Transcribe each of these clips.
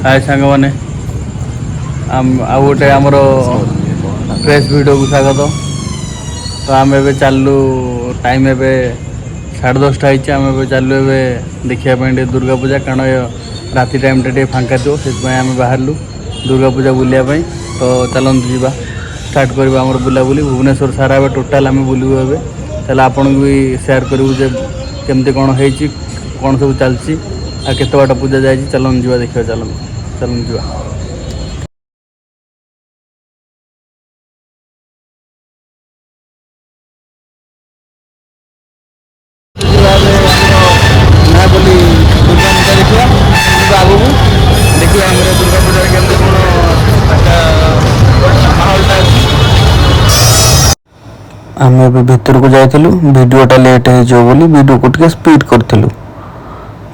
हाय सांग मैंने आ गोटे आमर फ्रेश वीडियो को स्वागत। तो आम ए चलू टाइम ए 10:30 आम ए चलू ए देखापी दुर्गा पूजा कारण राति टाइम टे फांका थो से आम बाहर दुर्गा पूजा बुलायापी। तो चलते जावा स्टार्ट करवा आम बुलाबुली भुवनेश्वर सारा ए टोटाल आम बुलू ए चल आपन भी सेयार करूँ जे केमती कौन हो कौन सब चलती आ केत बाट पूजा जाए। चलन जा देखा चलन जा। नयापल्ली दुर्गा पूजा देखा आगू देखिए दुर्गा पूजा केमती कौन माहौलटा आम भितर को जाइलु वीडियोटा लेट हो वीडियो को टे स्पीड करूँ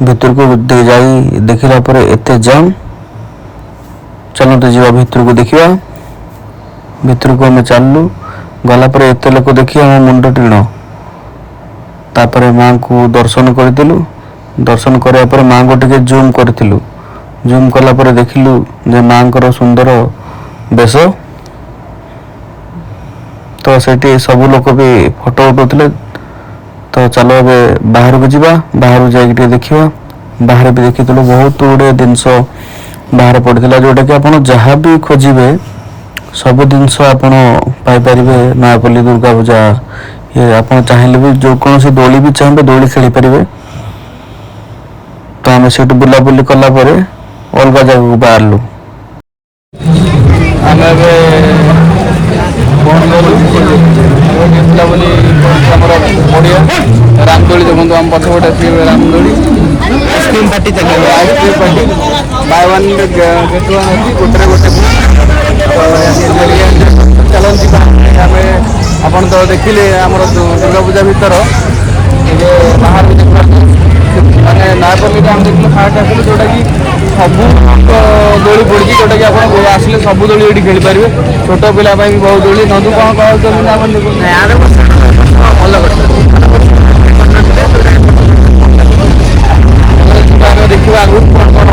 भितर को जाई देखला पर एते जाम। चलते जीवा भितर को देखा भितर को आम चलू गला पर एते लोक देखी आम मुंड टीण तापर माँ को दर्शन करूँ दर्शन करापर माँ को टे जूम करूँ जूम कलापर देखिलु जे माँ को सुंदर बेश। तो सेठी सब लोक भी फोटो उठाते। तो चलो ए बाहर को जावा बाहर जाके देखा बाहर भी देखी बहुत गुड़े जिनस बाहर पड़ा जोटा कि आप जहाँ भी खोजे सब जिनस आपरे नयापल्ली दुर्गा पूजा ये आप चाहिए भी जो कौन सी दोली भी चाहिए दोली खेली पारे। तो आम से बुलाबुली कलापर अलग जगह को बाहरलु आम बुलाबुली पड़िया रामदोली देखो आम पछपटे सी रामदोली आइसक्रीम पार्टी चलिए ice cream party by one get one अच्छी गोटे गोटे चलती आम आपन तो देखिले आमर दुर्गा पूजा भितर ये बाहर भी देखा मैंने नयापल्ली आम देखिए फास्ट आसलु जोटा कि सब दोली पड़ी जोटा कि आप आसिले सब दोली ये खेली पारे छोट पिला भी बहुत दोली नदू कौन भल देखा आगु कौन कौन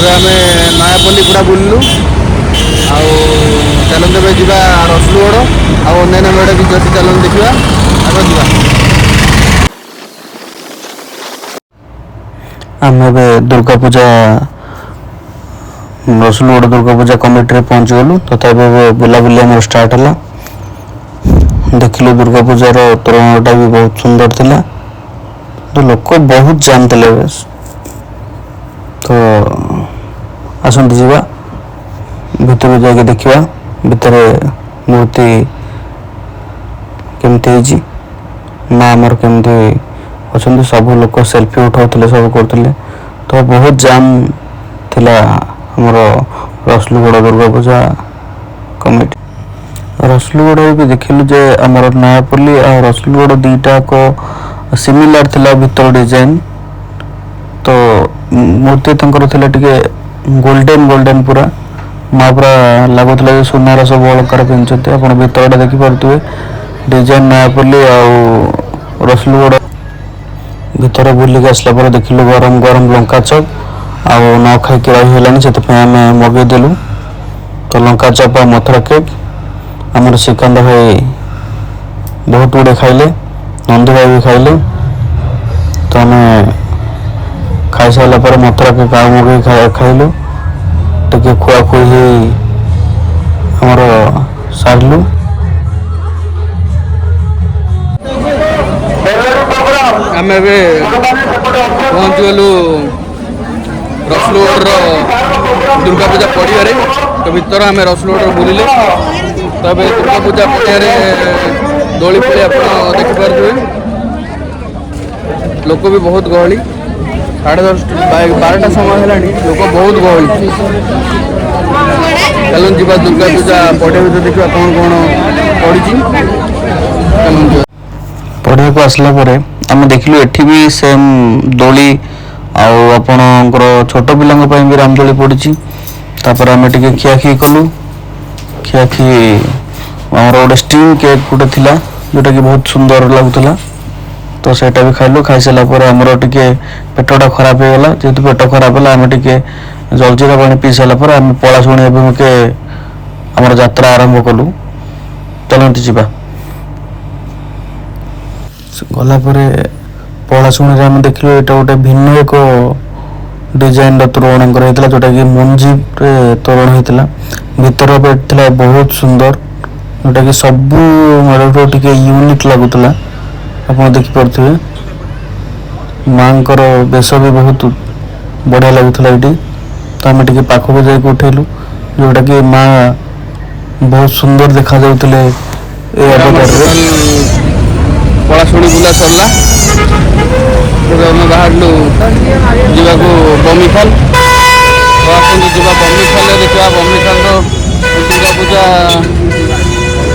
आम नयापल्ली पूरा बुलू आउ चलते जा रसुलगड़ आना मेड़ भी अच्छी चलते देखा आगे जा। आम ए दुर्गा पूजा रसुलगड़ दुर्गा पूजा कमिटी पहुँच गलु तथा बुलाबुली आम स्टार्ट है देखिलु दुर्गा पूजार तोरणटा भी बहुत सुंदर थिला। तो लोक बहुत जाम थे तो आसंत जीवा भितर जाके देखा भितर मूर्ति केमती माँ आमर केमती अच्छा सब लोक सेल्फी उठाते सब करते। तो बहुत जाम थिला हमर रसुलगड़ दुर्गा पूजा कमिटी रसुलगड़ भी देखिलु जे आमर नयापल्ली और रसुलगड़ दीटा को सिमिलर थिला भितर डिजाइन। तो मूर्ति तंकर थिला टिके गोल्डन गोल्डन पूरा माँ पूरा लगुला सुनार सब अलंकार पिंधते आप भितर देखिपे डिजाइन नयापल्ली आ रसुलगड़ भितर बुलिक आसला पर देखिलु गरम गरम लंका चप आ न खाई रही से आम मगेदेलु। तो लंका चप आ मथुरा केक आमर श्रीकांत भाई बहुत गुड़े खाइले नंदू भाई भी खाइले। तो आम खाई सारा पर मथुरा केक आ मगे खाइलु टे खुआखुई आमर सारू आम पहुँच गलु रसुलगड़ दुर्गा पूजा पड़िया। तो भितर आम रसुलगड़ बुलिले तो दुर्गा पूजा पड़िया दोली पड़ी आप देखिपे लोक भी बहुत गहली 10:30 समय है लोक बहुत गहली। चलन जी दुर्गा पूजा पड़िया भर देखा कौन कौन पड़ी पड़िया को आसला आम देखिलु एठी भी सेम दोली आपणकर छोट पिला भी रामदोली पड़ी। तापर आम टे खियाखी कलु खियाखी आमर गोटे स्टीम केक गोटे थिला जोटा कि बहुत सुंदर लगुला तो सेटा भी खाइलु। खाई सारा पर हमरो टिके पेटटा खराब हो गला। जेतु पेट खराब होला हम टिके जलजीरा पानी पी सारा पर हम पलाशुणी अभिमुखे हमर यात्रा आरंभ कलु। चलंती जिबा गला परे पलाशुणी रे हम देखिलु एटा गोटे भिन्न एक डिजाइन र तोरण कर हेतला जोटा कि मंजी रे तोरण हेतला। भीतर बैठला बहुत सुंदर जोटा कि सब मेडो टिके यूनिक लागुतला। अपन देखि परथिबे मांकर बेस भी बहुत बढ़िया लागुतला एटी। तो हम टिके पाखो जाय उठेलु जोटा कि मां बहुत सुंदर देखा जाउतले। ए अवतार रे पलाशुणी बुला सरला बाहरलु जीवाको बमिखाल आसନ୍ତୁ ଯିବା बमिखाल देखा बमिखाल दुर्गा पूजा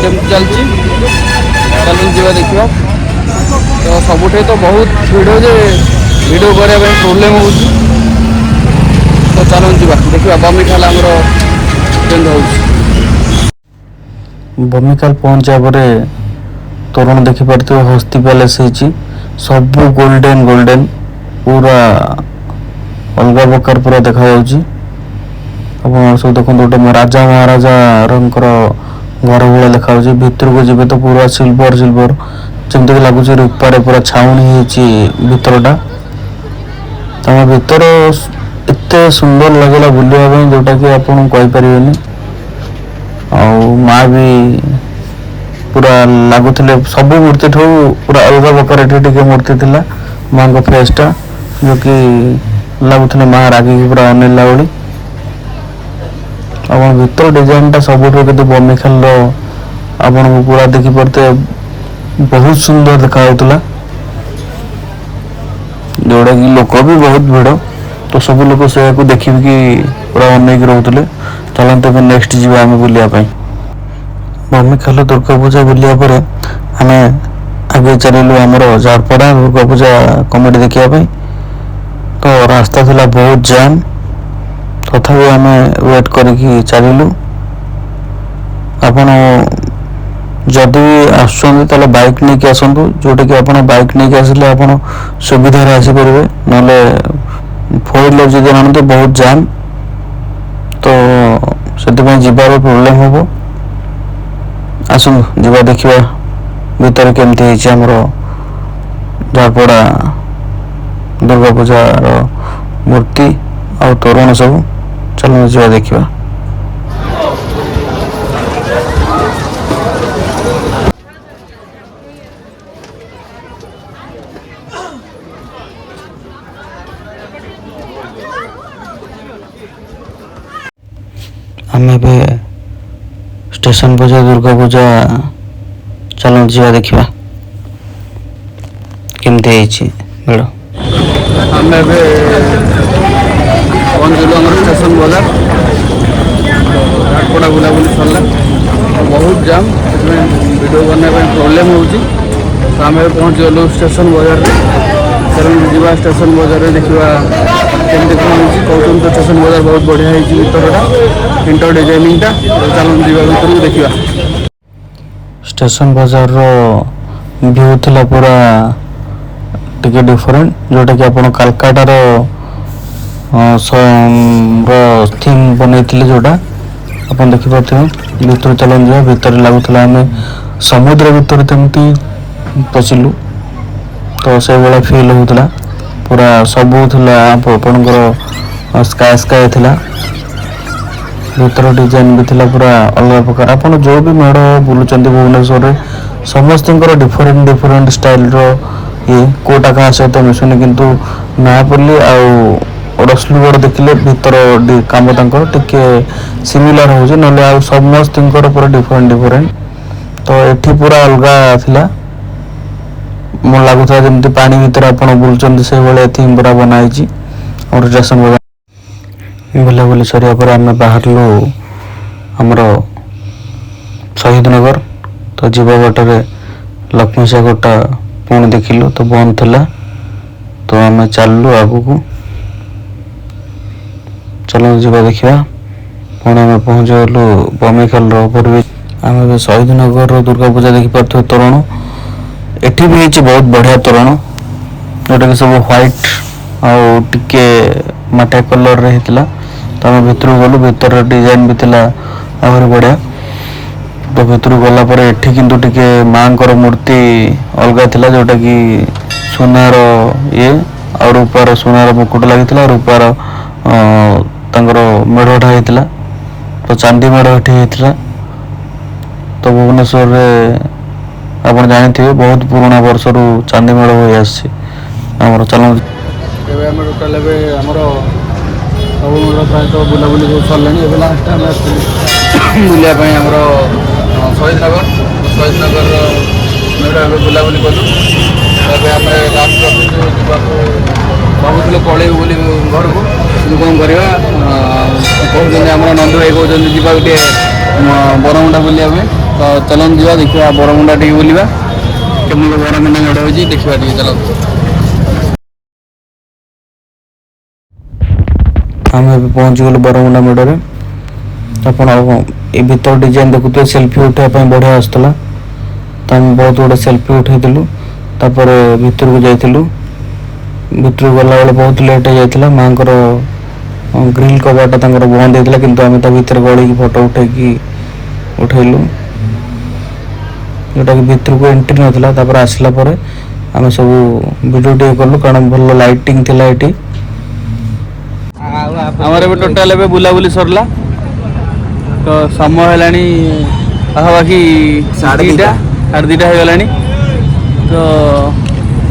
केमती चलती चलते जीवा देखा। तो सबुठे तो बहुत भिड़ जे वीडियो करने प्रोब्लेम हो। तो चलो जीवा देखा बमिखाल आमर बमिखाल पहुंचा पर तोरण देखिपे हस्ती पैलेस सब गोल्डन गोल्डन पूरा अलग प्रकार पूरा देखा सब देखो गोटे राजा महाराजा घर भाया देखा भीतर को जीवे तो पूरा सिल्वर सिल्वर जमती लगुच रूपारे पूरा छाउनी भीतरटा। तम भीतर एते सुंदर लगला बुलवा जोटा कि आपन कहीपरेनि। माँ भी पूरा लगुले सब मूर्ति ठू पूरा अलग प्रकार मूर्ति थिला। माँ को फेसटा जो कि लगुले माँ रागी पूरा अनेला भाई। आप भीतर डिजाइनटा सब बमिखाल आपन को पूरा देखी पड़ते बहुत सुंदर देखा जोड़ा कि लोक भी बहुत भिड़। तो सब लोग से देखिए पूरा अनेक रोते। चलते नेक्स्ट जीवा आम बुलायापी बमिखाल दुर्गा पूजा बुलिया आम आगे चलू आमर झारपड़ा दुर्गा पूजा कमेटी देखापी। तो रास्ता थिला बहुत जाम तथापि आम वेट करके चलू। आपण जदि भी बाइक नहीं कि आसतु जोटा कि आप बाइक नहीं कि आसिले आप सुविधा आसीपर ना फोर व्हीलर जब आनते बहुत जाम। तो से जीवार प्रोब्लेम हम आसतु जीवा देखा भीतर केमती आमर झारपड़ा दुर्गा पूजार मूर्ति आ तोरण सब। चलो जीवा देखा आम स्टेशन बजा दुर्गा पूजा। चलो जीवा देखा केमती भिड़। आम पहुँचलु आम स्टेशन बजार झारपड़ा बुलाबुली सरला। बहुत जाम वीडियो बनने प्रोब्लेम हो। तो आम पहुँचगलु स्टेशन बजार चलो जीवा स्टेशन बजार देखा केमती कौन कहते। तो स्टेशन बजार बहुत बढ़िया भीतरटा इंटर डिजाइनिंगटा। चलो जीवा भीतर देखा स्टेशन बाजार व्यू थिला पूरा टिके डिफरेंट जोटा कि आपण कलकातार थीम बनैथिले जोटा अपन देखि पाथे। भीतर चलन जा भीतर लागुतला हमें समुद्र भीतर तमती पसिलु। तो से वाला फील होतला पूरा सब थिला आपनकर स्काई स्काई थिला। भीतर डिजाइन भी थिला पूरा अलग प्रकार। आप जो भी मेढ़ बुलूचंदी भुवनेश्वर रे समस्त डिफरेंट डिफरेंट स्टाइल रो ये कोटा कहाँ सहित मिशुनि किंतु नयापल्ली आ रसलुगड़ देखिले भीतर काम टिके सिमिलर हो ना समस्त पूरा डिफरेंट डिफरेंट। तो एठी पूरा अलग थिला मन लगुता जमती पानी भीतर आप बुलूचंदी से भाई थीम पूरा बनाई और स्टेशन बुलाबुली सरिया पर आम बाहरलु आमर शहीद नगर। तो जीवा बाटर लक्ष्मी सागरटा पुणी देखिलु तो बंद थिला। तो आम चलू आगु को चलो जीवा देखा पुणी आम पहुँचगलु बमिखाल ओभरब्रिज। आम शहीद नगर दुर्गा पूजा देखी पार्थ तोरण एठी भी ହେଇଛି बहुत बढ़िया तोरण जोटा कि सब व्हाइट ଆଉ ଟିକେ ମାଟିଆ କଲର ରେ ହେଇଥିଲା ତ ଆମେ ଭିତରକୁ ଗଲୁ ଭିତର डिजाइन भी थिला आहुରି बढ़िया तो ଭିତରକୁ ଗଲା ପରେ ଏଠି କିନ୍ତୁ ଟିକେ ମାଙ୍କର ମୂର୍ତ୍ତି ଅଲଗା ଥିଲା ଯୋଉଟା କି ସୁନାର ଇଏ ଆଉ ରୂପାର ସୁନାର ମୁକୁଟ ଲାଗିଥିଲା ରୂପାର ତାଙ୍କର ମେଢ଼ଟା ହେଇଥିଲା ତ ଚାନ୍ଦି ମେଢ଼ ଏଠି ହେଇଥିଲା ତ ଭୁବନେଶ୍ୱରରେ ଆପଣ ଜାଣିଥିବେ ବହୁତ ପୁରୁଣା ବର୍ଷରୁ ଚାନ୍ଦି ମେଢ଼ ହୋଇ ଆସିଛି ଆମର ଚାଲନ୍ତୁ ଏବେ ଆମେ ଟୋଟାଲ ଏବେ ଆମର ସବୁ ମେଢ଼ ପ୍ରାୟତଃ ବୁଲାବୁଲି ସବୁ ସରିଲାଣି ଏବେ ଲାଷ୍ଟ ଆମେ ଆସିଥିଲୁ ବୁଲିବା ପାଇଁ ଆମର ଶହୀଦନଗର ମେଢ଼ ଏବେ ବୁଲାବୁଲି କଲୁ ଏବେ ଆମେ ଲାଷ୍ଟ ରଖିଛୁ ଯିବାକୁ ଭାବୁଥିଲୁ ପଳେଇବୁ ବୋଲି ଘରକୁ କିନ୍ତୁ କ'ଣ କରିବା କହୁଛନ୍ତି ଆମର ନନ୍ଦୁ ଭାଇ କହୁଛନ୍ତି ଯିବାକୁ ଟିକେ ବରମୁଣ୍ଡା ବୁଲିବା ପାଇଁ ତ ଚାଲନ୍ତୁ ଯିବା ଦେଖିବା ବରମୁଣ୍ଡା ଟିକେ ବୁଲିବା କେମିତି ବରମୁଣ୍ଡା ମେଢ଼ ହେଉଛି ଦେଖିବା ଟିକେ ଚାଲନ୍ତୁ ଆମେ ଏବେ ପହଞ୍ଚିଗଲୁ ବରମୁଣ୍ଡା ମେଢ଼ରେ ଆପଣ ଏ ଭିତର ଡିଜାଇନ୍ ଦେଖୁଥିବେ ସେଲ୍ଫି ଉଠାଇବା ପାଇଁ ବଢ଼ିଆ ଆସୁଥିଲା ତ ଆମେ ବହୁତ ଗୁଡ଼େ ସେଲ୍ଫି ଉଠାଇଥିଲୁ ତାପରେ ଭିତରକୁ ଯାଇଥିଲୁ ଭିତରକୁ ଗଲାବେଳେ ବହୁତ ଲେଟ୍ ହେଇଯାଇଥିଲା ମାଙ୍କର ଗ୍ରିଲ୍ କବାଟା ତାଙ୍କର ବନ୍ଦ ହେଇଥିଲା କିନ୍ତୁ ଆମେ ତା ଭିତରେ ଗଳିକି ଫଟୋ ଉଠାଇଲୁ ଯେଉଁଟାକି ଭିତରକୁ ଏଣ୍ଟ୍ରି ନଥିଲା ତାପରେ ଆସିଲା ପରେ ଆମେ ସବୁ ଭିଡ଼ିଓ ଟିକେ କଲୁ କାରଣ ଭଲ ଲାଇଟିଂ ଥିଲା ଏଠି ଆମର ଏବେ ଟୋଟାଲ ଏବେ ବୁଲାବୁଲି ସରିଲା ତ ସମୟ ହେଲାଣି ପାଖାପାଖି ସାଢ଼େ ଦୁଇଟା ହେଇଗଲାଣି ତ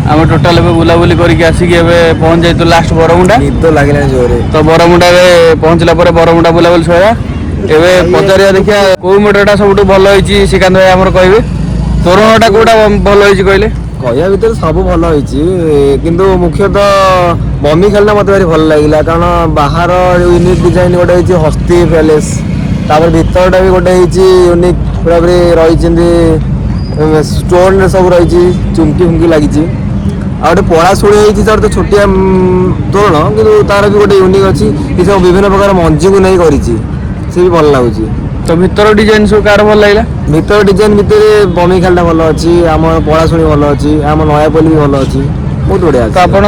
ଆମେ ଟୋଟାଲ ଏବେ ବୁଲାବୁଲି କରିକି ଆସିକି ଏବେ ପହଞ୍ଚି ଯାଇଥିଲୁ ଲାଷ୍ଟ ବରମୁଣ୍ଡା ନିଦ ଲାଗିଲାଣି ଜୋରେ ତ ବରମୁଣ୍ଡା ଏବେ ପହଞ୍ଚିଲା ପରେ ବରମୁଣ୍ଡା ବୁଲାବୁଲି ସରିଲା ଏବେ ପଚାରିବା ଦେଖିବା କେଉଁ ମେଢ଼ଟା ସବୁଠୁ ଭଲ ହେଇଛି ଶ୍ରୀକାନ୍ତ ଭାଇ ଆମର କହିବେ ତୋରଣଟା କେଉଁଟା ଭଲ ହେଇଛି କହିଲେ କହିବା ଭିତରେ ସବୁ ଭଲ ହେଇଛି କିନ୍ତୁ ମୁଖ୍ୟତଃ ବମି ଖେଳଟା ମୋତେ ଭାରି ଭଲ ଲାଗିଲା କାରଣ ବାହାର ୟୁନିକ୍ ଡିଜାଇନ୍ ଗୋଟେ ହେଇଛି ହସ୍ତି ପ୍ୟାଲେସ୍ ତାପରେ ଭିତରଟା ବି ଗୋଟେ ହେଇଛି ୟୁନିକ୍ ପୁରାପୁରି ରହିଛନ୍ତି ଷ୍ଟୋନ୍ରେ ସବୁ ରହିଛି ଚୁମକି ଫୁମକି ଲାଗିଛି ଆଉ ଗୋଟେ ପଳାଶୁଣି ହେଇଛି ତାର ତ ଛୋଟିଆ ତୋରଣ କିନ୍ତୁ ତାର ବି ଗୋଟେ ୟୁନିକ୍ ଅଛି କି ସବୁ ବିଭିନ୍ନ ପ୍ରକାର ମଞ୍ଜିକୁ ନେଇ କରିଛି ସେ ବି ଭଲ ଲାଗୁଛି ତ ଭିତର ଡିଜାଇନ୍ ସବୁ କାହାର ଭଲ ଲାଗିଲା ଭିତର ଡିଜାଇନ୍ ଭିତରେ ବମି ଖେଳଟା ଭଲ ଅଛି ଆମ ପଳାଶୁଣି ଭଲ ଅଛି ଆମ ନୟାପଲ୍ଲୀ ବି ଭଲ ଅଛି ବହୁତ ବଢ଼ିଆ ତ ଆପଣ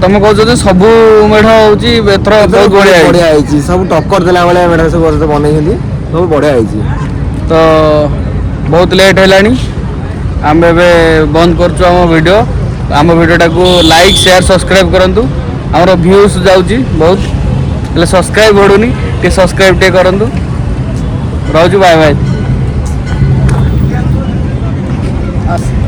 ତମେ କହୁଛ ଯେ ସବୁ ମେଢ଼ ହେଉଛି ଏଥର ବହୁତ ବଢ଼ିଆ ହେଇଛି ସବୁ ଟକ୍କର ଦେଲା ଭଳିଆ ମେଢ଼ ସବୁ ବନେଇଛନ୍ତି ସବୁ ବଢ଼ିଆ ହେଇଛି ତ ବହୁତ ଲେଟ୍ ହେଲାଣି ଆମେ ଏବେ ବନ୍ଦ କରୁଛୁ ଆମ ଭିଡ଼ିଓଟାକୁ ଲାଇକ୍ ସେୟାର ସବସ୍କ୍ରାଇବ୍ କରନ୍ତୁ ଆମର ଭ୍ୟୁଜ୍ ଯାଉଛି ବହୁତ ହେଲେ ସବସ୍କ୍ରାଇବ୍ ବଢ଼ୁନି ଟିକେ ସବସ୍କ୍ରାଇବ୍ ଟିକେ କରନ୍ତୁ ରହୁଛୁ ବାଏ ବାଏ